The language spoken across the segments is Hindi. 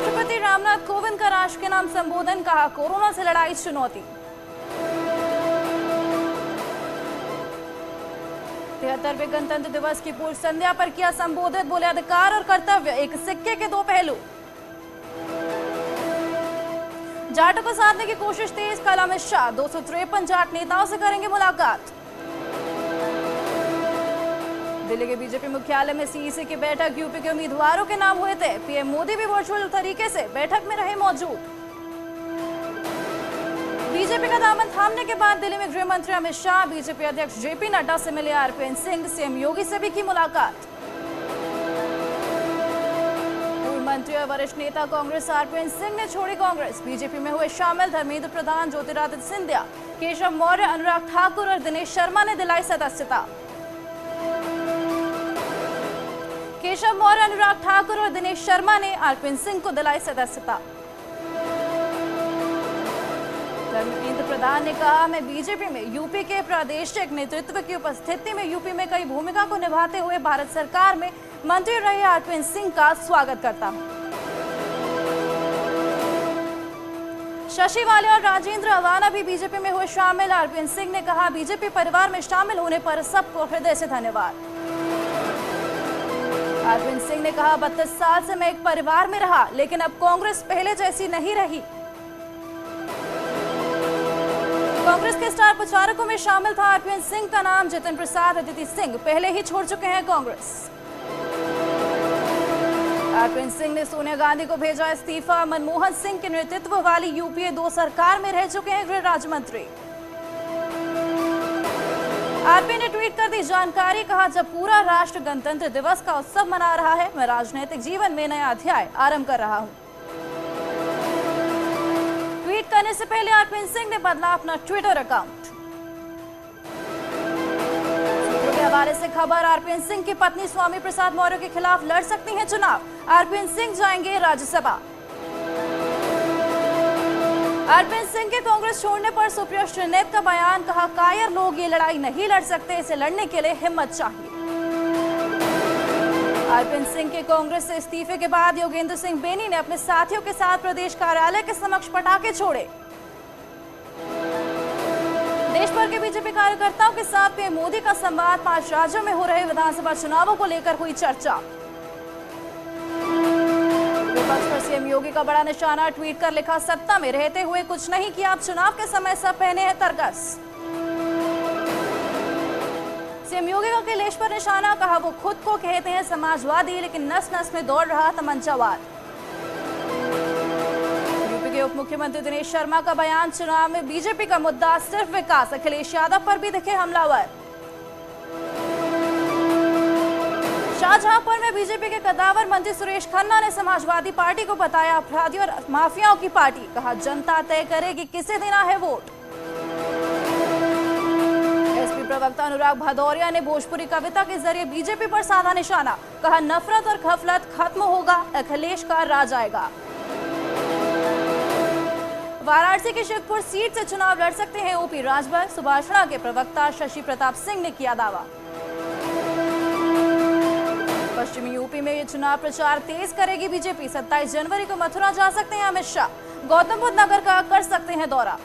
राष्ट्रपति रामनाथ कोविंद का राष्ट्र के नाम संबोधन, कहा कोरोना से लड़ाई चुनौती। 73वें गणतंत्र दिवस की पूर्व संध्या पर किया संबोधित, बोले अधिकार और कर्तव्य एक सिक्के के दो पहलू। जाटों को साधने की कोशिश तेज, कल अमित शाह 253 जाट नेताओं से करेंगे मुलाकात। दिल्ली के बीजेपी मुख्यालय में सीईसी की बैठक, यूपी के उम्मीदवारों के नाम हुए थे। पीएम मोदी भी वर्चुअल तरीके से बैठक में रहे मौजूद। बीजेपी का दामन थामने के बाद दिल्ली में गृह मंत्री अमित शाह, बीजेपी अध्यक्ष जेपी नड्डा से मिले आरपीएन सिंह, सीएम योगी से भी की मुलाकात। पूर्व मंत्री और वरिष्ठ नेता कांग्रेस आरपीएन सिंह ने छोड़ी कांग्रेस, बीजेपी में हुए शामिल। धर्मेंद्र प्रधान, ज्योतिरादित्य सिंधिया, केशव मौर्य, अनुराग ठाकुर और दिनेश शर्मा ने दिलाई सदस्यता। केशव मौर्य, अनुराग ठाकुर और दिनेश शर्मा ने आरपीएन सिंह को दिलाई सदस्यता। धर्मेंद्र प्रधान ने कहा, मैं बीजेपी में यूपी के प्रादेशिक नेतृत्व की उपस्थिति में यूपी में कई भूमिका को निभाते हुए भारत सरकार में मंत्री रहे आरपीएन सिंह का स्वागत करता हूं। शशि वालिया और राजेंद्र अवाना भी बीजेपी में हुए शामिल। आरपीएन सिंह ने कहा, बीजेपी परिवार में शामिल होने पर सबको हृदय से धन्यवाद। आरपीएन सिंह ने कहा, 32 साल से मैं एक परिवार में रहा, लेकिन अब कांग्रेस पहले जैसी नहीं रही। कांग्रेस के स्टार प्रचारकों में शामिल था आरपीएन सिंह का नाम। जितिन प्रसाद, अदिति सिंह पहले ही छोड़ चुके हैं कांग्रेस। आरपीएन सिंह ने सोनिया गांधी को भेजा इस्तीफा। मनमोहन सिंह के नेतृत्व वाली यूपीए 2 सरकार में रह चुके हैं गृह राज्य मंत्री। आरपीएन ने ट्वीट कर दी जानकारी, कहा, जब पूरा राष्ट्र गणतंत्र दिवस का उत्सव मना रहा है, मैं राजनीतिक जीवन में नया अध्याय आरंभ कर रहा हूं। ट्वीट करने से पहले आरपीएन सिंह ने बदला अपना ट्विटर अकाउंट। सूत्रों के हवाले से खबर, आरपीएन सिंह की पत्नी स्वामी प्रसाद मौर्य के खिलाफ लड़ सकती हैं चुनाव। आरपीएन सिंह जाएंगे राज्यसभा। आरपीएन सिंह के कांग्रेस छोड़ने पर सुप्रिया श्रीनेत का बयान, कहा, कायर लोग ये लड़ाई नहीं लड़ सकते, इसे लड़ने के लिए हिम्मत चाहिए। आरपीएन सिंह के कांग्रेस से इस्तीफे के बाद योगेंद्र सिंह बेनी ने अपने साथियों के साथ प्रदेश कार्यालय के समक्ष पटाखे छोड़े। देश भर के बीजेपी कार्यकर्ताओं के साथ पीएम मोदी का संवाद। 5 राज्यों में हो रहे विधानसभा चुनावों को लेकर हुई चर्चा। विपक्ष पर सीएम योगी का बड़ा निशाना, ट्वीट कर लिखा, सत्ता में रहते हुए कुछ नहीं किया, आप चुनाव के समय सब पहने हैं तरकस। सीएम योगी का कैलेश पर निशाना, कहा, वो खुद को कहते हैं समाजवादी, लेकिन नस नस में दौड़ रहा तमंचावाद। यूपी के उप मुख्यमंत्री दिनेश शर्मा का बयान, चुनाव में बीजेपी का मुद्दा सिर्फ विकास, अखिलेश यादव पर भी दिखे हमलावर। शाहजहांपुर में बीजेपी के कद्दावर मंत्री सुरेश खन्ना ने समाजवादी पार्टी को बताया अपराधियों और माफियाओं की पार्टी, कहा, जनता तय करेगी किसे देना है वोट। एसपी प्रवक्ता अनुराग भदौरिया ने भोजपुरी कविता के जरिए बीजेपी पर साधा निशाना, कहा, नफरत और गफलत खत्म होगा, अखिलेश का राज आएगा। वाराणसी की शिवपुर सीट से चुनाव लड़ सकते हैं ओपी राजभर, सुभाषणा के प्रवक्ता शशि प्रताप सिंह ने किया दावा। पश्चिमी यूपी में ये चुनाव प्रचार तेज करेगी बीजेपी। 27 जनवरी को मथुरा जा सकते हैं अमित शाह, गौतम बुद्ध नगर का कर सकते हैं दौरा।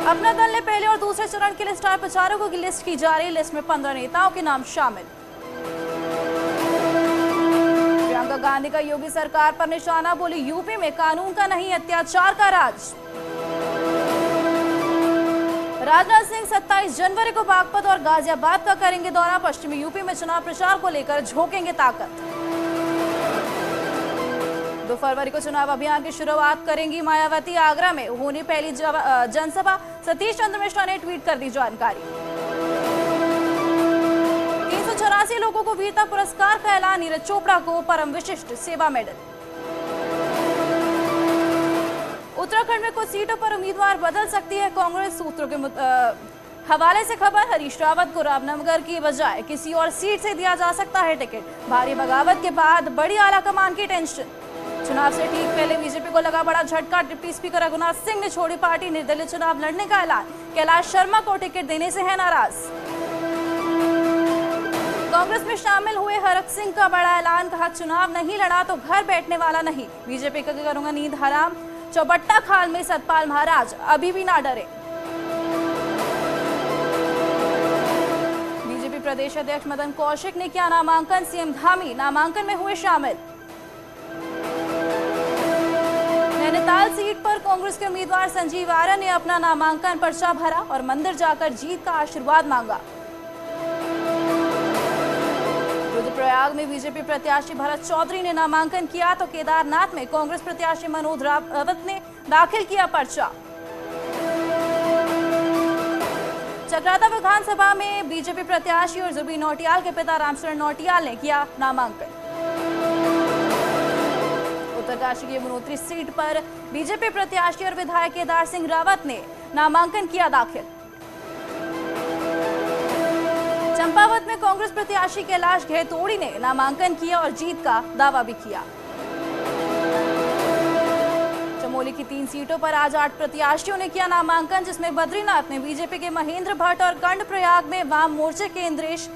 अपना दल ने पहले और दूसरे चरण के लिए स्टार प्रचारकों की लिस्ट की जा रही। लिस्ट में 15 नेताओं के नाम शामिल। प्रियंका गांधी का योगी सरकार पर निशाना, बोली, यूपी में कानून का नहीं अत्याचार का राज। राजनाथ सिंह 27 जनवरी को बागपत और गाजियाबाद का करेंगे दौरा। पश्चिमी यूपी में चुनाव प्रचार को लेकर झोंकेंगे ताकत। 2 फरवरी को चुनाव अभियान की शुरुआत करेंगी मायावती। आगरा में होनी पहली जनसभा। सतीश चंद्र मिश्रा ने ट्वीट कर दी जानकारी। 384 लोगों को वीरता पुरस्कार का ऐलान, नीरज चोपड़ा को परम विशिष्ट सेवा मेडल। उत्तराखंड में कुछ सीटों पर उम्मीदवार बदल सकती है कांग्रेस। सूत्रों के हवाले से खबर, हरीश रावत को रामनगर की बजाय किसी और सीट से दिया जा सकता है टिकट। भारी बगावत के बाद बड़ी आला कमान की टेंशन। चुनाव से ठीक पहले बीजेपी को लगा बड़ा झटका। डिप्टी स्पीकर रघुनाथ सिंह ने छोड़ी पार्टी, निर्दलीय चुनाव लड़ने का ऐलान। कैलाश शर्मा को टिकट देने से है नाराज। कांग्रेस में शामिल हुए हरक सिंह का बड़ा ऐलान, कहा चुनाव नहीं लड़ा तो घर बैठने वाला नहीं, बीजेपी का करूंगा नींद हराम। चौबट्टा खाल में सतपाल महाराज अभी भी ना डरे। बीजेपी प्रदेश अध्यक्ष मदन कौशिक ने किया नामांकन, सीएम धामी नामांकन में हुए शामिल। नैनीताल सीट पर कांग्रेस के उम्मीदवार संजीव आर्य ने अपना नामांकन पर्चा भरा और मंदिर जाकर जीत का आशीर्वाद मांगा। रुद्रप्रयाग में बीजेपी प्रत्याशी भरत चौधरी ने नामांकन किया तो केदारनाथ में कांग्रेस प्रत्याशी मनोज रावत ने दाखिल किया पर्चा। चक्राता विधानसभा में बीजेपी प्रत्याशी और जुबी नौटियाल के पिता रामचरण नौटियाल ने किया नामांकन। उत्तरकाशी की यमुनोत्री सीट पर बीजेपी प्रत्याशी और विधायक केदार सिंह रावत ने नामांकन किया दाखिल। चंपावत में कांग्रेस प्रत्याशी कैलाश घेतोड़ी ने नामांकन किया और जीत का दावा भी किया। चमोली की 3 सीटों पर आज 8 प्रत्याशियों ने किया नामांकन, जिसमें बद्रीनाथ में बीजेपी के महेंद्र भट्ट और कर्णप्रयाग में वाम मोर्चे के इंद्रेश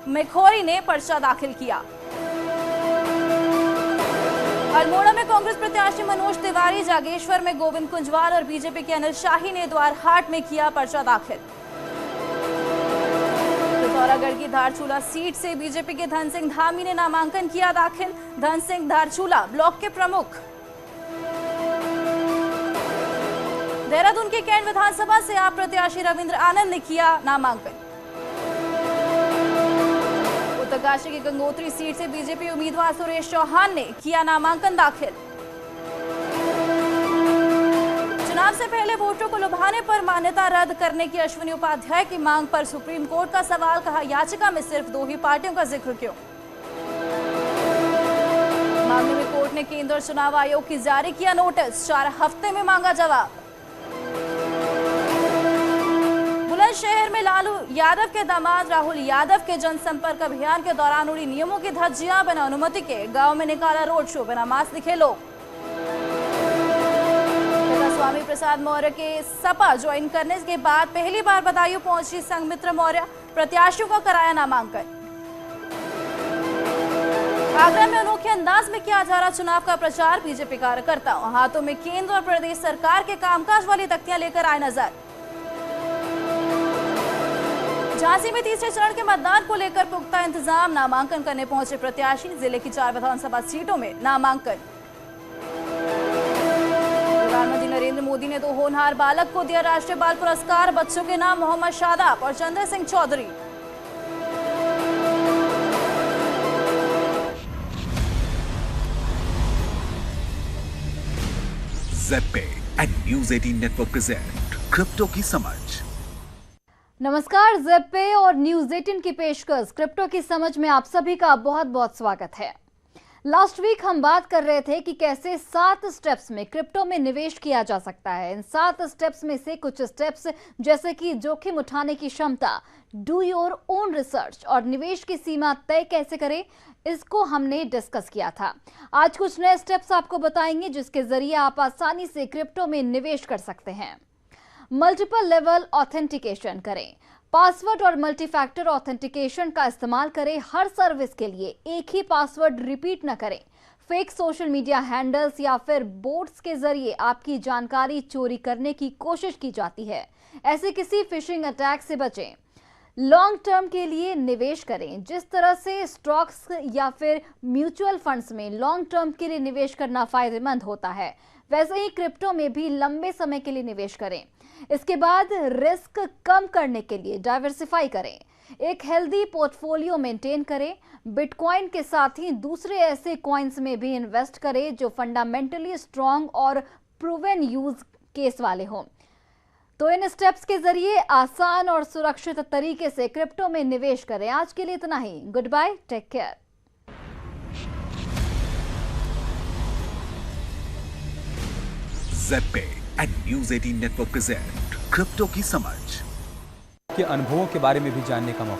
मेखोरी ने पर्चा दाखिल किया। अल्मोड़ा में कांग्रेस प्रत्याशी मनोज तिवारी, जागेश्वर में गोविंद कुंजवाल और बीजेपी के अनिल शाही ने द्वारहाट में किया पर्चा दाखिल। पिथौरागढ़ की धारचूला सीट से बीजेपी के धन सिंह धामी ने नामांकन किया दाखिल। धन सिंह धारचूला ब्लॉक के प्रमुख। देहरादून के कैंट विधानसभा से आप प्रत्याशी रविंद्र आनंद ने किया नामांकन। उत्तरकाशी की गंगोत्री सीट से बीजेपी उम्मीदवार सुरेश चौहान ने किया नामांकन दाखिल। चुनाव से पहले वोटरों को लुभाने पर मान्यता रद्द करने की अश्विनी उपाध्याय की मांग पर सुप्रीम कोर्ट का सवाल, कहा याचिका में सिर्फ 2 ही पार्टियों का जिक्र क्यों। मामले में कोर्ट ने केंद्र और चुनाव आयोग की जारी किया नोटिस, 4 हफ्ते में मांगा जवाब। बुलंदशहर में लालू यादव के दामाद राहुल यादव के जनसंपर्क अभियान के दौरान उड़ी नियमों की धज्जियां, बिना अनुमति के गांव में निकाला रोड शो, बिना मास्क दिखे लोग। स्वामी प्रसाद मौर्य के सपा ज्वाइन करने के बाद पहली बार बदायूं पहुंची संघमित्रा मौर्य, प्रत्याशियों का कराया नामांकन। आगरा में अनोखे अंदाज में किया जा रहा चुनाव का प्रचार, बीजेपी कार्यकर्ताओं हाथों में केंद्र और प्रदेश सरकार के कामकाज वाली तख्तियां लेकर आए नजर। झांसी में तीसरे चरण के मतदान को लेकर पुख्ता इंतजाम, नामांकन करने पहुंचे प्रत्याशी, जिले की 4 विधानसभा सीटों में नामांकन। प्रधानमंत्री नरेंद्र मोदी ने 2 होनहार बालक को दिया राष्ट्रीय बाल पुरस्कार, बच्चों के नाम मोहम्मद शादाब और Chandra Singh Chaudhary. ZebPay and News 18 Network present crypto की समझ। नमस्कार, ज़ेड-पे और न्यूज़ 18 की पेशकश क्रिप्टो की समझ में आप सभी का बहुत बहुत स्वागत है। लास्ट वीक हम बात कर रहे थे कि कैसे 7 स्टेप्स में क्रिप्टो में निवेश किया जा सकता है। इन 7 स्टेप्स में से कुछ स्टेप्स जैसे कि जोखिम उठाने की क्षमता, डू योर ओन रिसर्च और निवेश की सीमा तय कैसे करें, इसको हमने डिस्कस किया था। आज कुछ नए स्टेप्स आपको बताएंगे जिसके जरिए आप आसानी से क्रिप्टो में निवेश कर सकते हैं। मल्टीपल लेवल ऑथेंटिकेशन करें, पासवर्ड और मल्टी फैक्टर ऑथेंटिकेशन का इस्तेमाल करें। हर सर्विस के लिए एक ही पासवर्ड रिपीट न करें। फेक सोशल मीडिया हैंडल्स या फिर बोट्स के जरिए आपकी जानकारी चोरी करने की कोशिश की जाती है, ऐसे किसी फिशिंग अटैक से बचें। लॉन्ग टर्म के लिए निवेश करें। जिस तरह से स्टॉक्स या फिर म्यूचुअल फंड्स में लॉन्ग टर्म के लिए निवेश करना फायदेमंद होता है, वैसे ही क्रिप्टो में भी लंबे समय के लिए निवेश करें। इसके बाद रिस्क कम करने के लिए डाइवर्सिफाई करें। एक हेल्दी पोर्टफोलियो मेंटेन करें। बिटकॉइन के साथ ही दूसरे ऐसे कॉइन्स में भी इन्वेस्ट करें जो फंडामेंटली स्ट्रॉन्ग और प्रूवन यूज केस वाले हों। तो इन स्टेप्स के जरिए आसान और सुरक्षित तरीके से क्रिप्टो में निवेश करें। आज के लिए इतना ही। Goodbye, take care. ZebPay and News 18 Network present crypto की समझ के अनुभवों के बारे में भी जानने का मौका